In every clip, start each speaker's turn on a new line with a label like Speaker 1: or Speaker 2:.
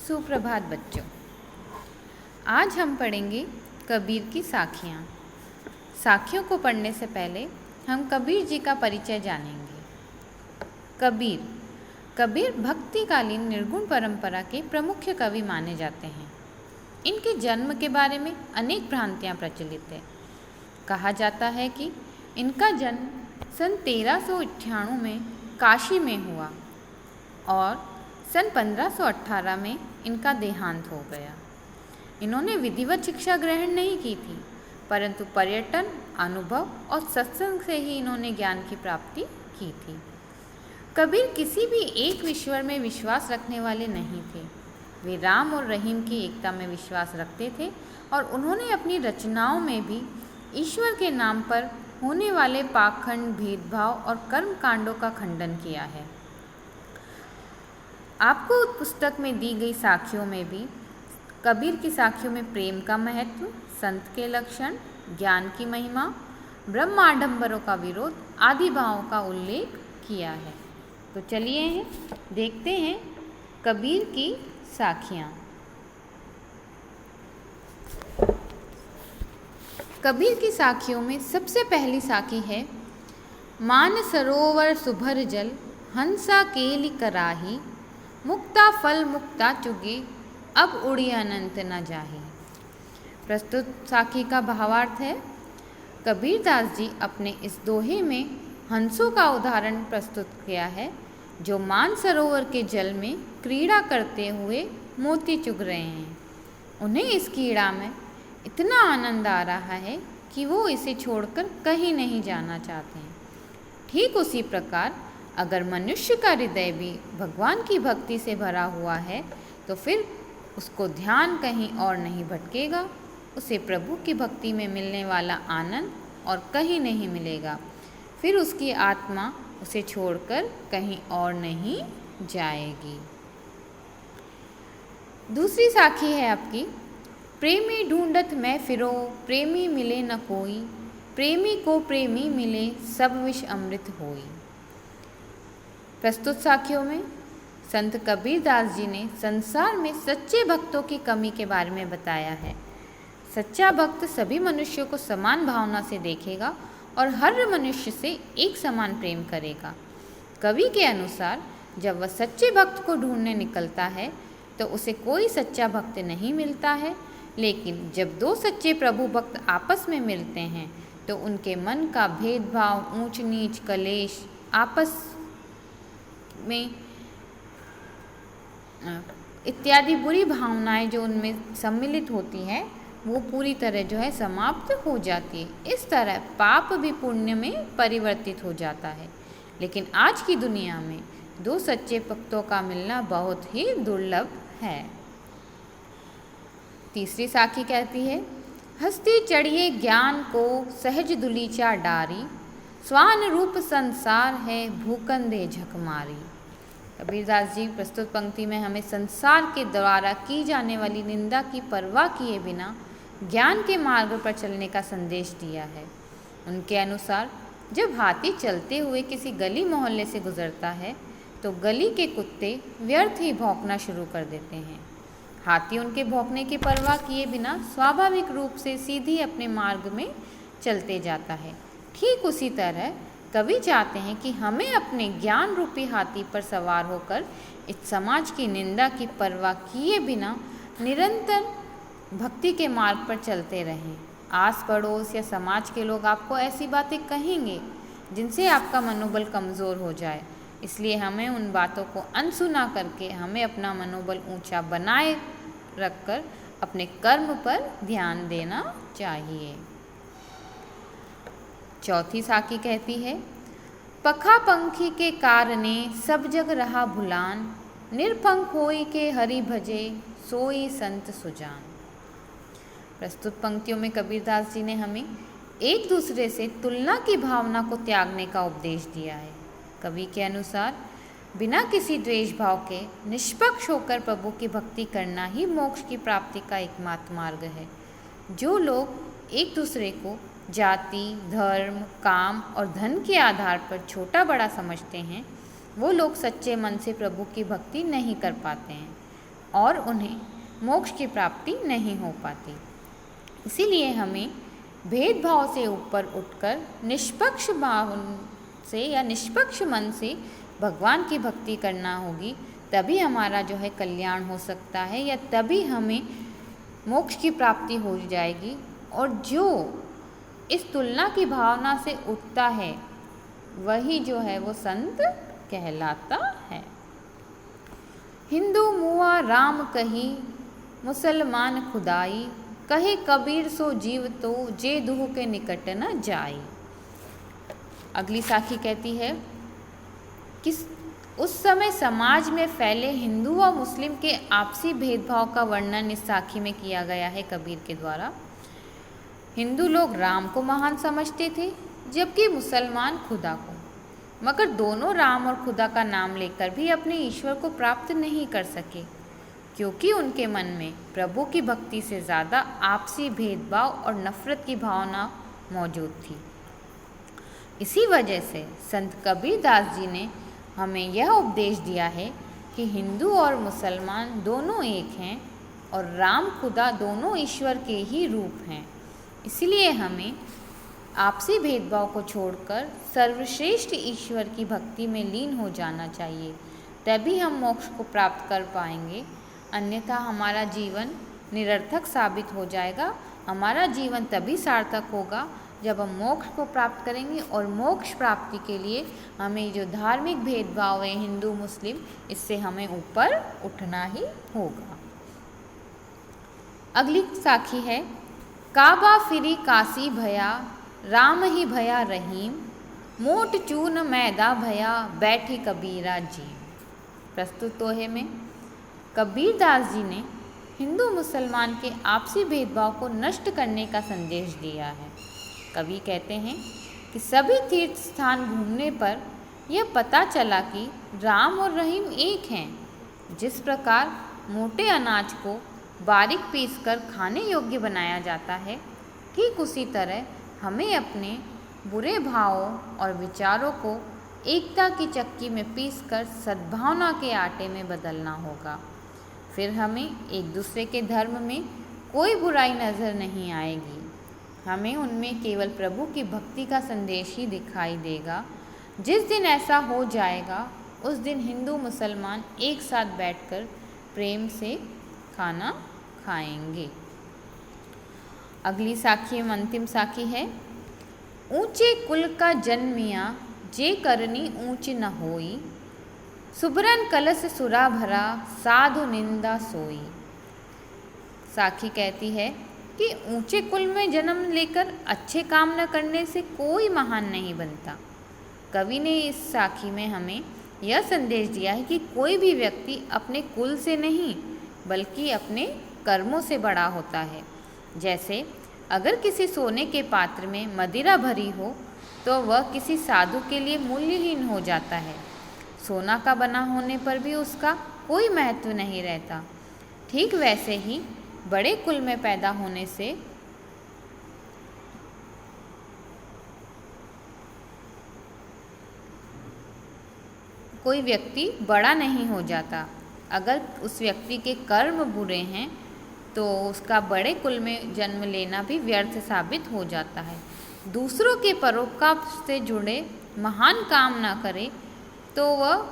Speaker 1: सुप्रभात बच्चों। आज हम पढ़ेंगे कबीर की साखियाँ। साखियों को पढ़ने से पहले हम कबीर जी का परिचय जानेंगे। कबीर भक्तिकालीन निर्गुण परंपरा के प्रमुख कवि माने जाते हैं। इनके जन्म के बारे में अनेक भ्रांतियाँ प्रचलित है। कहा जाता है कि इनका जन्म सन 1398 में काशी में हुआ और सन 1518 में इनका देहांत हो गया। इन्होंने विधिवत शिक्षा ग्रहण नहीं की थी, परंतु पर्यटन, अनुभव और सत्संग से ही इन्होंने ज्ञान की प्राप्ति की थी। कबीर किसी भी एक ईश्वर में विश्वास रखने वाले नहीं थे। वे राम और रहीम की एकता में विश्वास रखते थे और उन्होंने अपनी रचनाओं में भी ईश्वर के नाम पर होने वाले पाखंड, भेदभाव और कर्म कांडों का खंडन किया है। आपको उस पुस्तक में दी गई साखियों में भी कबीर की साखियों में प्रेम का महत्व, संत के लक्षण, ज्ञान की महिमा, ब्रह्म आडंबरों का विरोध आदि भावों का उल्लेख किया है। तो चलिए देखते हैं कबीर की साखियाँ। कबीर की साखियों में सबसे पहली साखी है, मान सरोवर सुभर जल, हंसा केली कराही, मुक्ता फल मुक्ता चुगे, अब उड़ी अनंत न जाही। प्रस्तुत साखी का भावार्थ है, कबीरदास जी अपने इस दोहे में हंसों का उदाहरण प्रस्तुत किया है, जो मानसरोवर के जल में क्रीड़ा करते हुए मोती चुग रहे हैं। उन्हें इस क्रीड़ा में इतना आनंद आ रहा है कि वो इसे छोड़कर कहीं नहीं जाना चाहते हैं। ठीक उसी प्रकार अगर मनुष्य का हृदय भी भगवान की भक्ति से भरा हुआ है तो फिर उसको ध्यान कहीं और नहीं भटकेगा। उसे प्रभु की भक्ति में मिलने वाला आनंद और कहीं नहीं मिलेगा। फिर उसकी आत्मा उसे छोड़कर कहीं और नहीं जाएगी। दूसरी साखी है आपकी, प्रेमी ढूंढत मैं फिरो, प्रेमी मिले न कोई, प्रेमी को प्रेमी मिले, सब विष अमृत होई। प्रस्तुत साखियों में संत कबीरदास जी ने संसार में सच्चे भक्तों की कमी के बारे में बताया है। सच्चा भक्त सभी मनुष्यों को समान भावना से देखेगा और हर मनुष्य से एक समान प्रेम करेगा। कवि के अनुसार जब वह सच्चे भक्त को ढूंढने निकलता है तो उसे कोई सच्चा भक्त नहीं मिलता है, लेकिन जब दो सच्चे प्रभु भक्त आपस में मिलते हैं तो उनके मन का भेदभाव, ऊंच नीच, कलेश, आपस में इत्यादि बुरी भावनाएं जो उनमें सम्मिलित होती हैं वो पूरी तरह जो है समाप्त हो जाती है। इस तरह पाप भी पुण्य में परिवर्तित हो जाता है। लेकिन आज की दुनिया में दो सच्चे भक्तों का मिलना बहुत ही दुर्लभ है। तीसरी साखी कहती है, हस्ती चढ़िए ज्ञान को सहज दुलीचा डारी, स्वान रूप संसार है भूकंदे झकमारी। कबीरदास जी प्रस्तुत पंक्ति में हमें संसार के द्वारा की जाने वाली निंदा की परवाह किए बिना ज्ञान के मार्ग पर चलने का संदेश दिया है। उनके अनुसार जब हाथी चलते हुए किसी गली मोहल्ले से गुजरता है तो गली के कुत्ते व्यर्थ ही भौंकना शुरू कर देते हैं। हाथी उनके भौंकने की परवाह किए बिना स्वाभाविक रूप से सीधी अपने मार्ग में चलते जाता है। ठीक उसी तरह कवि चाहते हैं कि हमें अपने ज्ञान रूपी हाथी पर सवार होकर इस समाज की निंदा की परवाह किए बिना निरंतर भक्ति के मार्ग पर चलते रहें। आस पड़ोस या समाज के लोग आपको ऐसी बातें कहेंगे जिनसे आपका मनोबल कमज़ोर हो जाए, इसलिए हमें उन बातों को अनसुना करके हमें अपना मनोबल ऊंचा बनाए रखकर अपने कर्म पर ध्यान देना चाहिए। चौथी साखी कहती है, पखा पंखी के कारणे सब जग रहा भुलान, निरपंख होई के हरि भजे, सोई संत सुजान। प्रस्तुत पंक्तियों में कबीरदास जी ने हमें एक दूसरे से तुलना की भावना को त्यागने का उपदेश दिया है। कवि के अनुसार बिना किसी द्वेष भाव के निष्पक्ष होकर प्रभु की भक्ति करना ही मोक्ष की प्राप्ति का एकमात्र मार्ग है। जो लोग एक दूसरे को जाति, धर्म, काम और धन के आधार पर छोटा बड़ा समझते हैं वो लोग सच्चे मन से प्रभु की भक्ति नहीं कर पाते हैं। और उन्हें मोक्ष की प्राप्ति नहीं हो पाती। इसीलिए हमें भेदभाव से ऊपर उठकर निष्पक्ष भाव से या निष्पक्ष मन से भगवान की भक्ति करना होगी, तभी हमारा जो है कल्याण हो सकता है, या तभी हमें मोक्ष की प्राप्ति हो जाएगी। और जो इस तुलना की भावना से उठता है वही जो है वो संत कहलाता है। हिंदू मुआ राम कही, मुसलमान खुदाई, कहे कबीर सो जीव तो जे दुह के निकट न जाई। अगली साखी कहती है कि उस समय समाज में फैले हिंदू और मुस्लिम के आपसी भेदभाव का वर्णन इस साखी में किया गया है कबीर के द्वारा। हिंदू लोग राम को महान समझते थे, जबकि मुसलमान खुदा को, मगर दोनों राम और खुदा का नाम लेकर भी अपने ईश्वर को प्राप्त नहीं कर सके, क्योंकि उनके मन में प्रभु की भक्ति से ज़्यादा आपसी भेदभाव और नफरत की भावना मौजूद थी। इसी वजह से संत कबीर दास जी ने हमें यह उपदेश दिया है कि हिंदू और मुसलमान दोनों एक हैं और राम खुदा दोनों ईश्वर के ही रूप हैं। इसलिए हमें आपसी भेदभाव को छोड़कर सर्वश्रेष्ठ ईश्वर की भक्ति में लीन हो जाना चाहिए, तभी हम मोक्ष को प्राप्त कर पाएंगे। अन्यथा हमारा जीवन निरर्थक साबित हो जाएगा। हमारा जीवन तभी सार्थक होगा जब हम मोक्ष को प्राप्त करेंगे, और मोक्ष प्राप्ति के लिए हमें जो धार्मिक भेदभाव है हिंदू मुस्लिम, इससे हमें ऊपर उठना ही होगा। अगली साखी है, काबा फिरी काशी भया, राम ही भया रहीम, मोट चून मैदा भया, बैठी कबीरा जी। प्रस्तुत दोहे में कबीर दास जी ने हिंदू मुसलमान के आपसी भेदभाव को नष्ट करने का संदेश दिया है। कवि कहते हैं कि सभी तीर्थ स्थान घूमने पर यह पता चला कि राम और रहीम एक हैं। जिस प्रकार मोटे अनाज को बारीक पीसकर खाने योग्य बनाया जाता है, ठीक उसी तरह हमें अपने बुरे भावों और विचारों को एकता की चक्की में पीसकर सद्भावना के आटे में बदलना होगा। फिर हमें एक दूसरे के धर्म में कोई बुराई नज़र नहीं आएगी। हमें उनमें केवल प्रभु की भक्ति का संदेश ही दिखाई देगा। जिस दिन ऐसा हो जाएगा, उस दिन हिंदू मुसलमान एक साथ बैठकर प्रेम से खाना खाएंगे। अगली साखी में अंतिम साखी है, ऊंचे कुल का जन्मिया, जे करनी ऊंच न होई, सुबरन कलश सुरा भरा, साधु निंदा सोई। साखी कहती है कि ऊंचे कुल में जन्म लेकर अच्छे काम न करने से कोई महान नहीं बनता। कवि ने इस साखी में हमें यह संदेश दिया है कि कोई भी व्यक्ति अपने कुल से नहीं बल्कि अपने कर्मों से बड़ा होता है। जैसे अगर किसी सोने के पात्र में मदिरा भरी हो तो वह किसी साधु के लिए मूल्यहीन हो जाता है। सोना का बना होने पर भी उसका कोई महत्व नहीं रहता। ठीक वैसे ही बड़े कुल में पैदा होने से कोई व्यक्ति बड़ा नहीं हो जाता। अगर उस व्यक्ति के कर्म बुरे हैं तो उसका बड़े कुल में जन्म लेना भी व्यर्थ साबित हो जाता है। दूसरों के परोपकार से जुड़े महान काम ना करे तो वह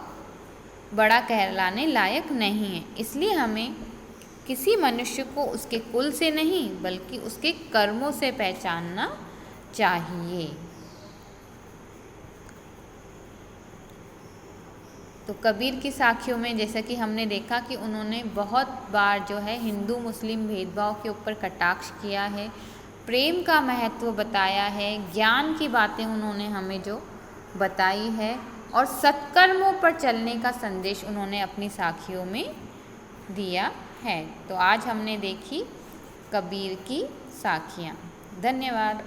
Speaker 1: बड़ा कहलाने लायक नहीं है। इसलिए हमें किसी मनुष्य को उसके कुल से नहीं बल्कि उसके कर्मों से पहचानना चाहिए। तो कबीर की साखियों में जैसा कि हमने देखा कि उन्होंने बहुत बार जो है हिंदू मुस्लिम भेदभाव के ऊपर कटाक्ष किया है, प्रेम का महत्व बताया है, ज्ञान की बातें उन्होंने हमें जो बताई है और सत्कर्मों पर चलने का संदेश उन्होंने अपनी साखियों में दिया है। तो आज हमने देखी कबीर की साखियाँ। धन्यवाद।